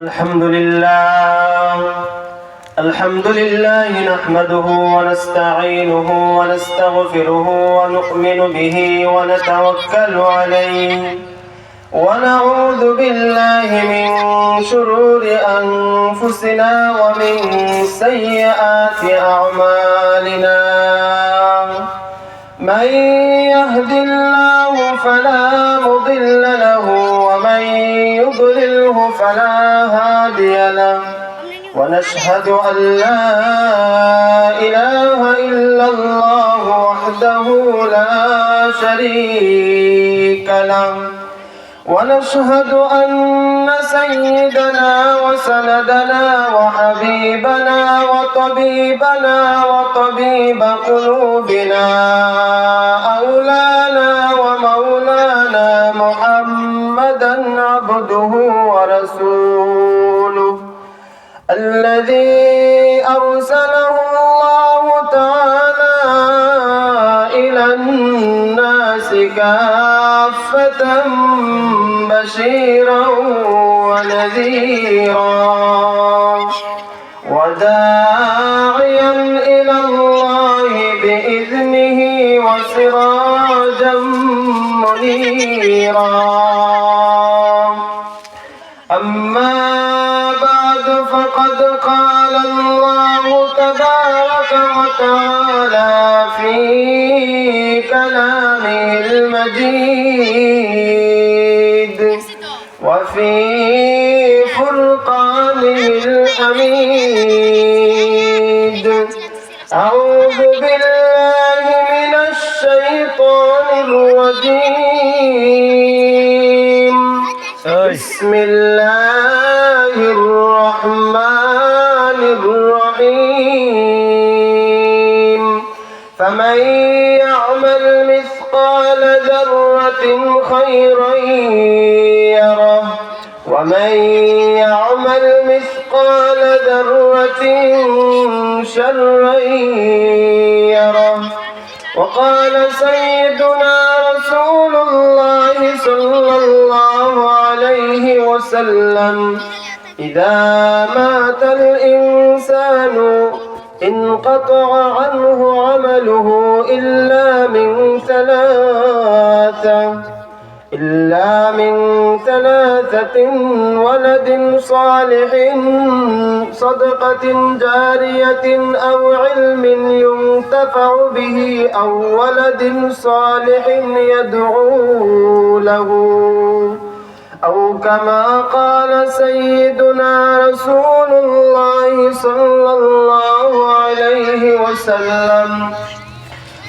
الحمد لله نحمده ونستعينه ونستغفره ونؤمن به ونتوكل عليه ونعوذ بالله من شرور أنفسنا ومن سيئات أعمالنا من يهد الله فلا مضل له ومن يضلله فلا هادي له ونشهد أن لا إله إلا الله وحده لا شريك له ونشهد أن سيدنا وسندنا وحبيبنا وطبيبنا وطبيب قلوبنا أولانا ومولانا محمدا عبده ورسوله الذي أرسله الله تعالى إلى الناس كافة بشيرا ونذيرا وداعيا إلى الله بإذنه وسراجا منيرا أما بعد فقد قال الله تبارك وتعالى في كلامه المجيد وفي فرقانه الحميد أعوذ بالله من الشيطان الرجيم بسم الله الرحمن الرحيم فمن يعمل مثقال ذرة خيرا يره ومن يعمل مثقال ذرة شرا يره وقال سيدنا رسول الله صلى الله عليه وسلم إذا مات الإنسان انقطع عنه عمله إلا من ثلاثة ولد صالح صدقة جارية أو علم ينتفع به أو ولد صالح يدعو له أو كما قال سيدنا رسول الله صلى الله عليه وسلم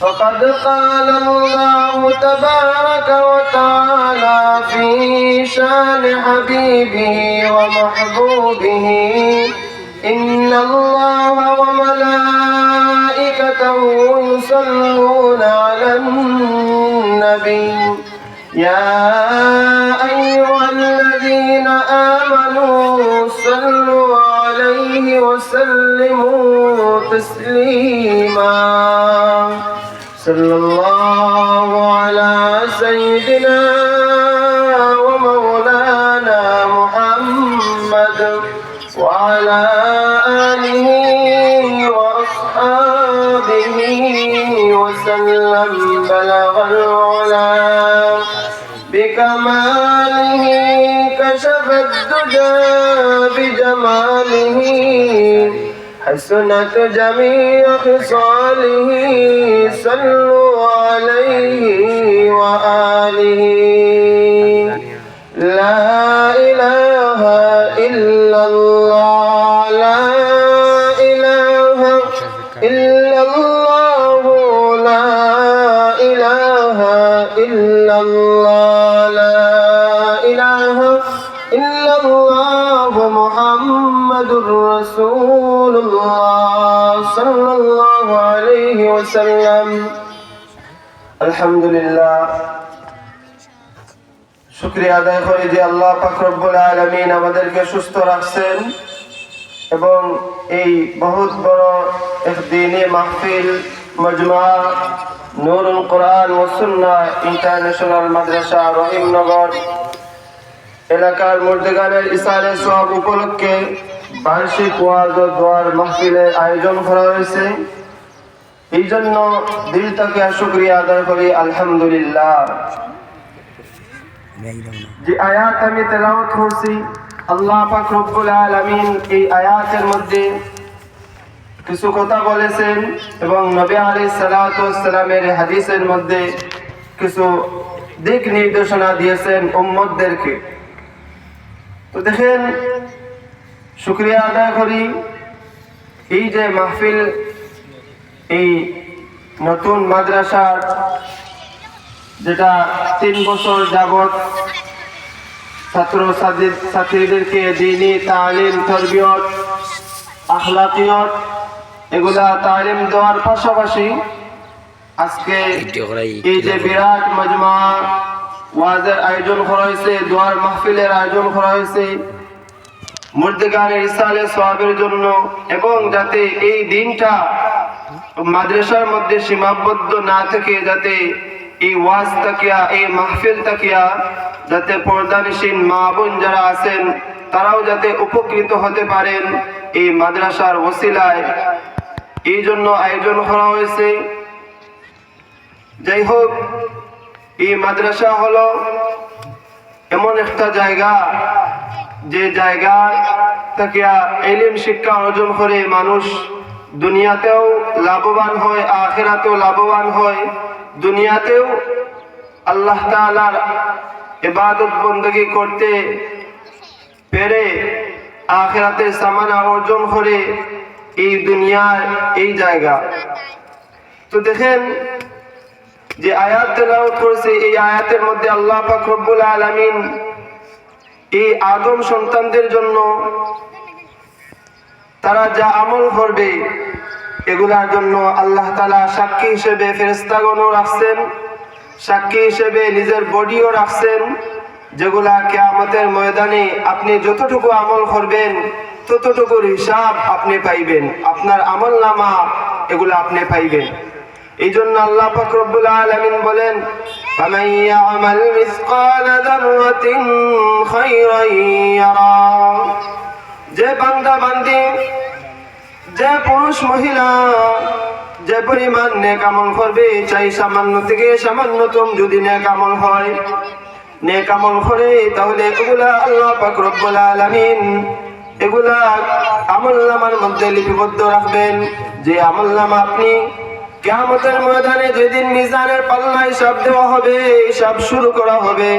فقد قال الله تبارك وتعالى في شان حبيبه ومحبوبه إن الله وملائكته يصلون على النبي يا أيها الذين آمنوا صلوا عليه وسلموا تسليما صلى الله على سيدنا ومولانا محمد وعلى آله وأصحابه وسلم بلغ العلا بكماله كشف الدجى بجماله حسنت جميع خصاله صلوا عليه وآله لا إله إلا الله لا إله إلا الله لا إله إلا الله لا إله إلا الله محمد رسول الله صلى الله عليه وسلم الحمد لله শুকরিয়া আদায় করি যে আল্লাহ পাক রব্বুল আলামিন আমাদেরকে সুস্থ রাখছেন এবং এই বহুত বড় এক দ্বীনি মাহফিল মজমা নুরুল কোরআন ওয়া সুন্নাহ ইন্টারন্যাশনাল মাদ্রাসা রহিমনগর এলাকার মুর্দেগানের ইসালে সওয়াব উপলক্ষে বার্ষিক ওয়াজ ও দোয়ার মাহফিলের আয়োজন করা হয়েছে। এই জন্য দিল থেকে শুকরিয়া আদায় করি আলহামদুলিল্লাহ। যে আয়াত আমি তেলাওয়াত করছি, আল্লাহ পাক রব্বুল আলামিন এই আয়াতের মধ্যে কিছু কথা বলেছেন এবং নবী আলাইহিস সালাতু ওয়াস সালামের হাদিসের মধ্যে কিছু দিক নির্দেশনা দিয়েছেন উম্মতদেরকে। তো দেখেন, শুকরিয়া আদায় করি এই যে মাহফিল, এই নতুন মাদ্রাসার যেটা 3 বছর যাবত ছাত্র ছাত্রীদেরকে দ্বীনি তালিম, তরবিয়ত, আখলাকিয়ত এগুলা তালিম দেওয়ার পাশাপাশি আজকে এই যে বিরাট মজমা ওয়াজের আয়োজন করা হয়েছে, দোয়ার মাহফিলের আয়োজন করা হয়েছে মুর্দেগানের ইসালে সওয়াবের জন্য, এবং যাতে এই দিনটা মাদ্রাসার মধ্যে সীমাবদ্ধ না থেকে যাতে এই ওয়াজ তাকিয়া, এই মাহফিল তাকিয়া যাতে পর্দানিসীন মা বোন যারা আছেন তারাও যাতে উপকৃত হতে পারেন এই মাদ্রাসার ওসিলায়, এই জন্য আয়োজন করা হয়েছে। যাই হোক, এই মাদ্রাসা হলো এমন একটা জায়গা যে জায়গা থেকে ইলম শিক্ষা অর্জন করে মানুষ দুনিয়াতেও লাভবান হয়, আখিরাতেও লাভবান হয়। দুনিয়াতেও আল্লাহ তাআলার ইবাদত বندگی করতে পেরে আখিরাতে সামানা অর্জন করে এই দুনিয়ার এই জায়গা। তো দেখেন, যে আয়াত তেলাওয়াত করেছে, এই আয়াতের মধ্যে আল্লাহ পাক রব্বুল আলামিন এই আদম সন্তানদের জন্য তারা যা আমল করবে এগুলার জন্য আল্লাহ তাআলা সাক্ষী হিসেবে ফেরেশতাগণও রাখছেন, সাক্ষী হিসেবে নিজের বডিও রাখছেন, যেগুলা কিয়ামতের ময়দানে আপনি যতটুকু আমল করবেন ততটুকুর হিসাব আপনি পাইবেন, আপনার আমলনামা এগুলা আপনি পাইবেন। এই জন্য আল্লাহ পাক রব্বুল আলামিন বলেন, ফামান ইয়ামাল মিসকালা যাররাতিন খায়রান ইয়ারা, যে বান্দা বান্দি, যে পুরুষ মহিলা যে পরিমাণ নেক আমল করবে, চাই সামান্য থেকে সামান্যতম যদি নেক আমল হয়, নেক আমল করে, তাহলে এগুলা আল্লাহ পাক রব্বুল আলামিন এগুলা আমলনামার মধ্যে লিপিবদ্ধ রাখবেন। যে আমলনামা আপনি কিয়ামতের ময়দানে যেদিন মিজানের পাল্লায় হিসাব দেওয়া হবে, হিসাব শুরু করা হবে,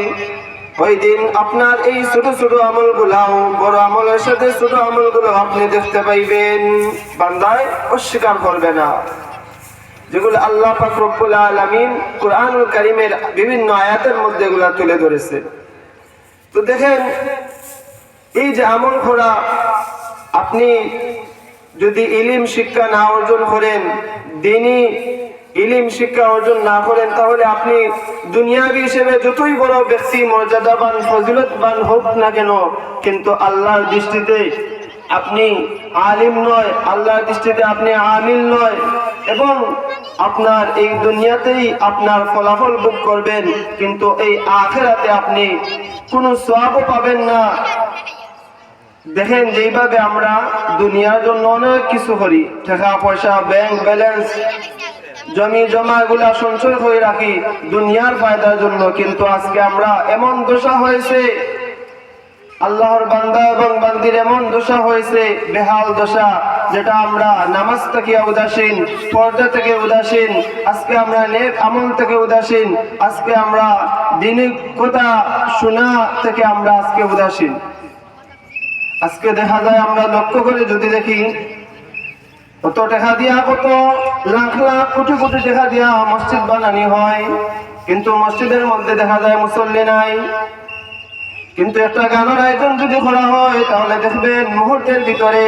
ওই দিন আপনার এই ছোট ছোট আমলগুলাও বড় আমলের সাথে ছোট আমলগুলো আপনি দেখতে পাইবেন। বান্দায় অস্বীকার করবে না, যেগুলো আল্লাহ পাক রব্বুল আলামিন কুরআনুল কারীমের বিভিন্ন আয়াতের মধ্যে এগুলা তুলে ধরেছে। তো দেখেন, এই যে আমল করা, আপনি যদি ইলম শিক্ষা না অর্জন করেন, দ্বীনি ইলম শিক্ষা অর্জন না করেন, তাহলে আপনি দুনিয়াবি হিসেবে যতই বড় ব্যক্তি, মর্যাদাবান, ফজিলতবান হোক না কেন, কিন্তু আল্লাহর দৃষ্টিতে আপনি আলিম নয়, আল্লাহর দৃষ্টিতে আপনি আমিল নয়, এবং আপনার এই দুনিয়াতেই আপনার ফলাফল ভোগ করবেন, কিন্তু এই আখিরাতে আপনি কোনো সওয়াবও পাবেন না। দেখেন, যেইভাবে আমরা দুনিয়ার জন্য অনেক কিছু করি, টাকা পয়সা, ব্যাংক ব্যালেন্স, জমি জমা এগুলা সঞ্চয় করে রাখি দুনিয়ার ফায়দার জন্য, কিন্তু আজকে আমরা এমন দশা হয়েছে, আল্লাহর বান্দা এবং বান্দির এমন দশা হয়েছে, বেহাল দশা, যেটা আমরা নামাজ থেকে উদাসীন, পর্দা থেকে উদাসীন, আজকে আমরা নেক আমল থেকে উদাসীন, আজকে আমরা দ্বীনি কথা শোনা থেকে আমরা আজকে উদাসীন। আজকে দেখা যায়, আমরা লক্ষ্য করে যদি দেখি, কত টাকা দিয়া, কত লাখ লাখ কোটি কোটি টাকা দিয়া মসজিদ বানানি হয়, কিন্তু মসজিদের মধ্যে দেখা যায় মুসল্লি নাই। কিন্তু একটা গানের আয়োজন যদি করা হয়, তাহলে দেখবেন মুহূর্তের ভিতরে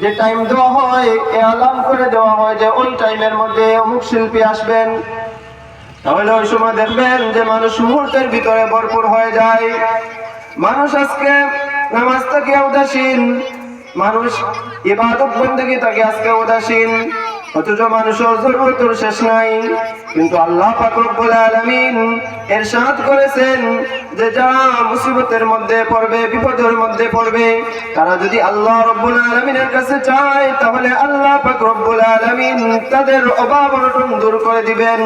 যে টাইম দেওয়া হয়, এলান করে দেওয়া হয় যে ওই টাইমের মধ্যে অমুক শিল্পী আসবেন, তাহলে ওই সময় দেখবেন যে মানুষ মুহূর্তের ভিতরে ভরপুর হয়ে যায়। মানুষ আজকে নামাজ থেকে উদাসীন, মানুষ ইবাদত বন্দেগী থেকে আজকে উদাসীন, অথচ মানুষের জরুরতের শেষ নাই। কিন্তু আল্লাহ পাক রব্বুল আলামিন ইরশাদ করেছেন যে যারা মুসিবতের মধ্যে পড়বে, বিপদের মধ্যে পড়বে, তারা যদি আল্লাহ রব্বুল আলামিনের কাছে চায় তাহলে আল্লাহ পাক রব্বুল আলামিন তাদের অভাব অনটন দূর করে দিবেন,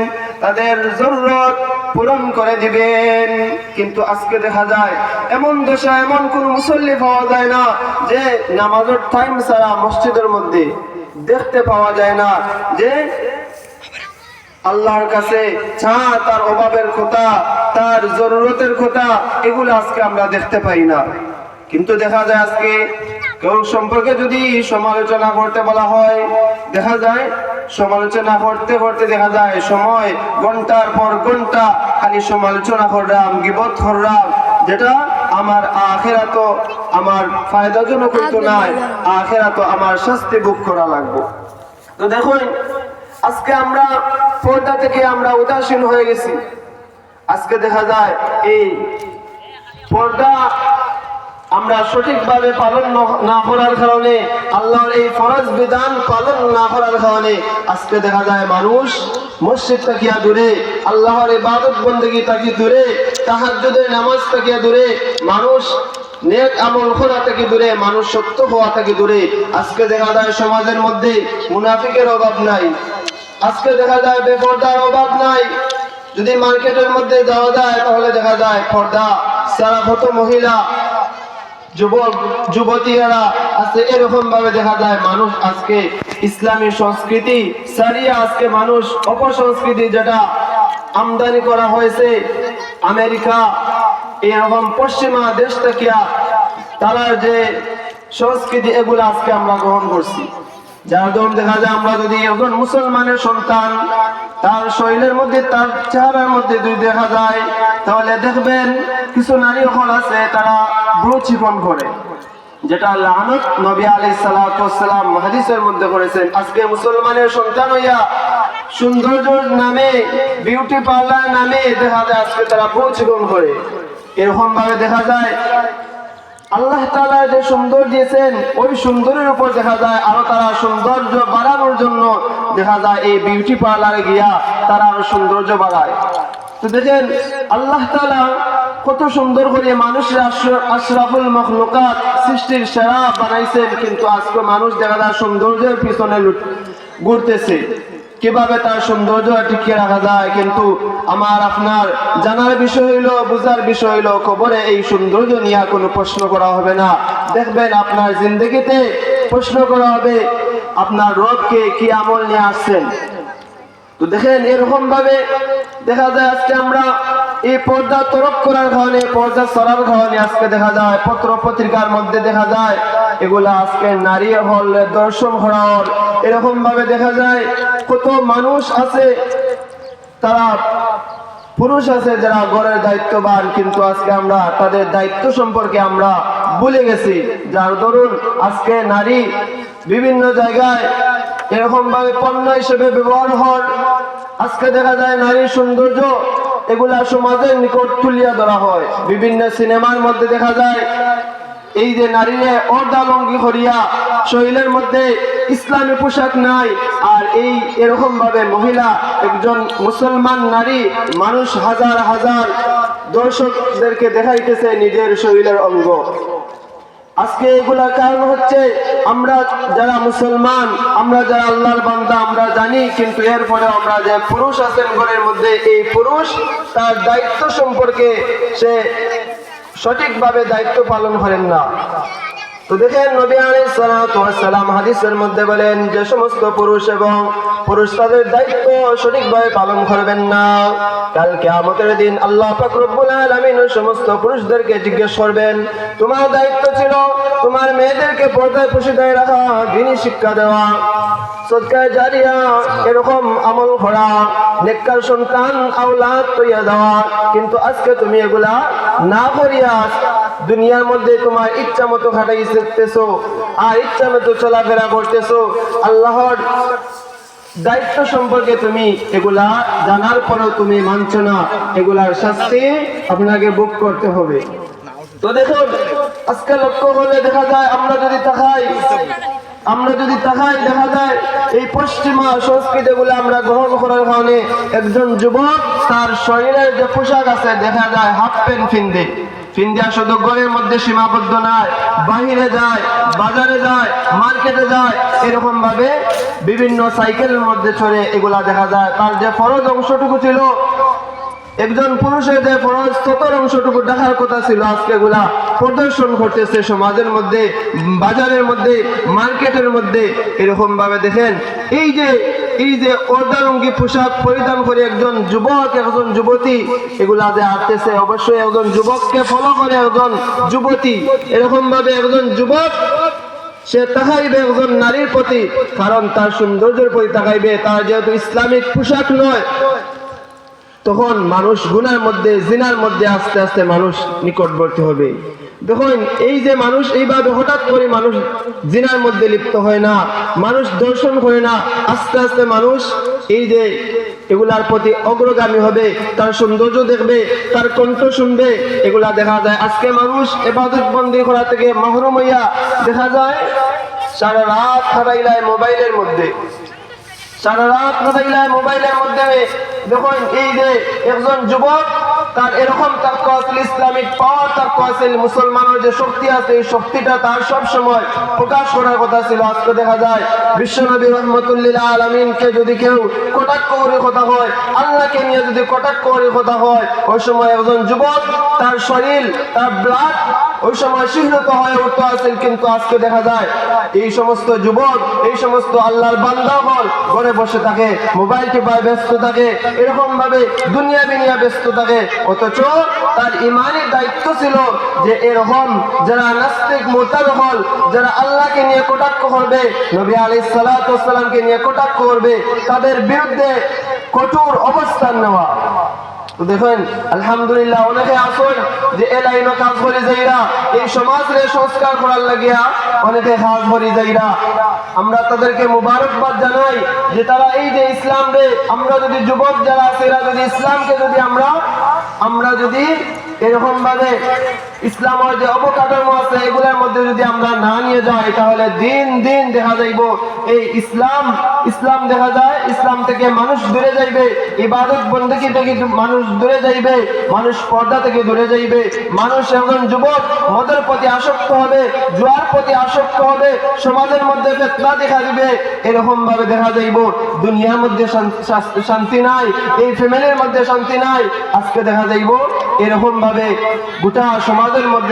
তাদের জরুরত পূরণ করে দিবেন। কিন্তু আজকে দেখা যায় এমন দশা, এমন কোন মুসল্লি পাওয়া যায় না যে নামাজের টাইম ছাড়া মসজিদের মধ্যে দেখতে পাওয়া যায় না যে আল্লাহর কাছে চা, তার অভাবের কথা, তার জরুরতের কথা, এগুলো আজকে আমরা দেখতে পাই না। কিন্তু দেখা যায় আজকে কেউ সম্পর্কে যদি সমালোচনা করতে বলা হয়, দেখা যায় সমালোচনা করতে করতে দেখা যায় সময় ঘন্টার পর ঘন্টা খালি সমালোচনা করলাম, গীবত করলাম, যেটা আমার আখিরাত আমার ফায়দাজনক হইতো না, আখিরাত আমার শাস্তি ভোগ করা লাগবে। তো দেখুন আজকে আমরা পর্দা থেকে আমরা উদাসীন হয়ে গেছি। আজকে দেখা যায় এই পর্দা আমরা সঠিকভাবে পালন না করার কারণে, আল্লাহর এই ফরজ বিধান পালন না করার কারণে আজকে দেখা যায় মানুষ মসজিদ তাকিয়া দূরে, আল্লাহর ইবাদত বন্দেগী তাকি দূরে, তাহাজ্জুদের নামাজ তাকিয়া দূরে, মানুষ নেক আমল করা থেকে দূরে, মানুষ সত্য হওয়া থেকে দূরে। আজকে দেখা যায় সমাজের মধ্যে মুনাফিকের অভাব নাই, আজকে দেখা যায় বেপরদার অভাব নাই। যদি মার্কেটের মধ্যে যাওয়া যায় তাহলে দেখা যায় পর্দা সারা কত মহিলা, যুবক যুবতীরা আছে, এরকম ভাবে দেখা যায় মানুষ আজকে ইসলামী সংস্কৃতি সারিয়া আজকে মানুষ অপসংস্কৃতি যেটা আমদানি করা হয়েছে আমেরিকা, এরকম পশ্চিমা দেশ থেকে তারা যে সংস্কৃতি, এগুলো আজকে আমরা গ্রহণ করছি। যার দরুন দেখা যায় আমরা যদি একজন মুসলমানের সন্তান তার শরীরের মধ্যে, তার চেহারার মধ্যে যদি দেখা যায় তাহলে দেখবেন কিছু নারী হল আছে তারা ভ্রু চিকন করে, যেটা লানত নবী আলাইহিস সালাতু ওয়াস সালাম হাদিসের মধ্যে করেছেন। আজকে মুসলমানের সন্তান হইয়া সৌন্দর্যের নামে, বিউটি পার্লার নামে দেখা যায় আজকে তারা ভ্রু চিকন করে। এরকম ভাবে দেখা যায় আল্লাহ তাআলা যে সুন্দর দিয়েছেন ওই সুন্দরের উপর দেখা যায় আরো তারা সৌন্দর্য বাড়ানোর জন্য দেখা যায় এই বিউটি পার্লারে গিয়া তারা আরো সৌন্দর্য বাড়ায়। তো দেখেন আল্লাহ তাআলা কত সুন্দর করে মানুষের আশরাফুল মাখলুকাত সৃষ্টির সেরা বানাইছেন, কিন্তু আজকে মানুষ দেখা যায় সৌন্দর্যের পিছনে ঘুরতেছে, কিভাবে তার সৌন্দর্য টিকিয়ে রাখা যায়। কিন্তু আমার আপনার জানার বিষয় হইলো, বুঝার বিষয় হইলো, কবরে এই সৌন্দর্য নিয়ে কোনো প্রশ্ন করা হবে না। দেখবেন আপনার জিন্দগিতে প্রশ্ন করা হবে আপনার রবকে কি আমল নিয়ে আসছেন। তো দেখেন এরকম ভাবে দেখা যায় আজকে আমরা এই পর্দা তরক করার কারণে, পর্দা সরার কারণে আজকে দেখা যায় পত্র পত্রিকার মধ্যে দেখা যায় এগুলা আজকে নারী হল দর্শন হওয়ার, এরকম ভাবে দেখা যায় কত মানুষ আছে, তারা পুরুষ আছে যারা ঘরের দায়িত্ববান, কিন্তু আজকে আমরা তাদের দায়িত্ব সম্পর্কে আমরা ভুলে গেছি। যার দরুন আজকে নারী বিভিন্ন জায়গায় এরকম ভাবে পণ্য হিসেবে ব্যবহার হয়। আজকে দেখা যায় নারীর সৌন্দর্য এগুলা সমাজের নিকট তুলিয়া ধরা হয়। বিভিন্ন সিনেমার মধ্যে দেখা যায় এই যে নারীরা অর্ধালঙ্গি করিয়া শরীরের মধ্যে ইসলামী পোশাক নাই, আর এই এরকম ভাবে মহিলা একজন মুসলমান নারী মানুষ হাজার হাজার দর্শকদেরকে দেখাইতেছে নিজের শরীরের অঙ্গ। আজকে এগুলার কারণ হচ্ছে আমরা যারা মুসলমান, আমরা যারা আল্লাহর বান্দা আমরা জানি, কিন্তু এরপরে আমরা যে পুরুষ আছেন ঘরের মধ্যে, এই পুরুষ তার দায়িত্ব সম্পর্কে সে সঠিকভাবে দায়িত্ব পালন করেন না। তো দেখেন নবী আলাইহিস সালাতু ওয়াস সালাম হাদিসের মধ্যে বলেন যে সমস্ত পুরুষ এবং পুরুষ তাদের দায়িত্ব সঠিকভাবে পালন করবেন না, কাল কিয়ামতের দিন আল্লাহ পাক রব্বুল আলামিন সমস্ত পুরুষদেরকে জিজ্ঞেস করবেন তোমার দায়িত্ব ছিল তোমার মেয়েদেরকে পর্দায় পোশিদায় রাখা, দ্বীনি শিক্ষা দেওয়া, সদকা জারিয়া এরকম আমল করা, নেককার সন্তান আওলাদ তৈরি দেওয়া, কিন্তু আজকে তুমি এগুলা না করিয়া দুনিয়ার মধ্যে তোমার ইচ্ছা মতো খাটাইতেছো আর ইচ্ছা মতো চলাফেরা করতেছো। আল্লাহর দায়িত্ব সম্পর্কে তুমি এগুলা জানার পরেও তুমি মানছো না, এগুলার শাস্তি আপনাকে ভোগ করতে হবে। তো দেখুন আজকে লক্ষ্য হলে দেখা যায় আমরা যদি তাকাই আমরা যদি তাকাই দেখা যায় এই পশ্চিমা সংস্কৃতিগুলো আমরা গ্রহণ করার কারণে একজন যুবক তার শরীরের যে পোশাক আছে দেখা যায় হাফ প্যান্ট ফিন্দিয়া শুধু ঘরের মধ্যে সীমাবদ্ধ নয়, বাহিরে যায়, বাজারে যায়, মার্কেটে যায়, এরকম ভাবে বিভিন্ন সাইকেলের মধ্যে চড়ে এগুলা দেখা যায়। তার যে ফরজ অংশটুকু ছিল, একজন পুরুষের যে ফরজ সতর অংশটুকু দেখার কথা ছিল, আজকে এগুলা প্রদর্শন করতেছে সমাজের মধ্যে, বাজারের মধ্যে, মার্কেটের মধ্যে। এরকম ভাবে দেখেন এই যে অর্ধাঙ্গী পোশাক পরিধান করে একজন যুবক, একজন যুবতী এগুলা যে আসতেছে, অবশ্যই একজন যুবককে ফলো করে একজন যুবতী, এরকম ভাবে একজন যুবক সে তাকাইবে একজন নারীর প্রতি, কারণ তার সৌন্দর্যের প্রতি তাকাইবে। তার যেহেতু ইসলামিক পোশাক নয়, তখন মানুষ গুনার মধ্যে, জিনার মধ্যে আস্তে আস্তে মানুষ নিকটবর্তী হবে। দেখুন এই যে মানুষ এইভাবে হঠাৎ করে মানুষ জিনার মধ্যে লিপ্ত হয় না, মানুষ দর্শন করে না, আস্তে আস্তে মানুষ এই যে এগুলার প্রতি অগ্রগামী হবে, তার সৌন্দর্য দেখবে, তার কণ্ঠ শুনবে, এগুলা দেখা যায়। আজকে মানুষ ইবাদত বন্দি করা থেকে মাহরুম হইয়া দেখা যায় সারা রাত হারাইলায় মোবাইলের মধ্যে, সারা রাত হারাইলায় মোবাইলের মধ্যে। দেখুন এই যে একজন যুবক, তার এরকম তাকওয়া আছে, ইসলামিক পাওয়ার তাকওয়া আছে, মুসলমানের যে শক্তি আছে, এই শক্তিটা তার সব সময় প্রকাশ করার কথা ছিল। আজকে দেখা যায় বিশ্বনবী রহমতুল্লিল আলামিনকে যদি কেউ কটাক্ষ করে কথা হয়, আল্লাহকে নিয়ে যদি কটাক্ষ করে কথা হয়, ওই সময় একজন যুবক তার শরীর, তার ব্লাড ওই সময় শিহরিত হয়ে উঠতে আসেন। কিন্তু আজকে দেখা যায় এই সমস্ত যুবক, এই সমস্ত আল্লাহর বান্দাগণ ঘরে বসে থাকে, মোবাইল টিপায় ব্যস্ত থাকে, এরকম ভাবে দুনিয়া বিনিয়া ব্যস্ত থাকে। অথচ তার ইমানের দায়িত্ব ছিল যে এরকম যারা নাস্তিক মুরতাদ, যারা আল্লাহকে নিয়ে কটাক্ষ করবে, নবী আলাইহিস সালাতু ওয়াস সালামকে নিয়ে কটাক্ষ করবে, তাদের বিরুদ্ধে কঠোর অবস্থান নেওয়া। তো দেখেন আলহামদুলিল্লাহ অনেকে আসুন যে এ লাইনও কাজ করে যাইরা, এই সমাজের সংস্কার করার লাগিয়া অনেকে কাজ করে যাইরা। আমরা তাদেরকে মুবারকবাদ জানাই যে তারা এই যে ইসলাম রে, আমরা যদি যুবক যারা আছে এরা যদি ইসলামকে যদি আমরা যদি এরকম ভাবে ইসলামের যে অবকাঠামো আছে এগুলোর মধ্যে যদি আমরা না নিয়ে যাই, তাহলে দিন দিন দেখা যাইব এই ইসলাম দেখা যায় ইসলাম থেকে মানুষ দূরে যাইবে, ইবাদত বন্দেগী থেকে মানুষ দূরে যাইবে, মানুষ পর্দা থেকে দূরে যাইবে, মানুষ একজন যুবক মদের প্রতি আসক্ত হবে, জুয়ার প্রতি আসক্ত হবে, সমাজের মধ্যে ফিতনা দেখা দিবে। এরকম ভাবে দেখা যাইব দুনিয়ার মধ্যে শান্তি নাই, এই ফ্যামিলির মধ্যে শান্তি নাই। আজকে দেখা যাইব এরকম ভাবে গোটা সমাজের মধ্যে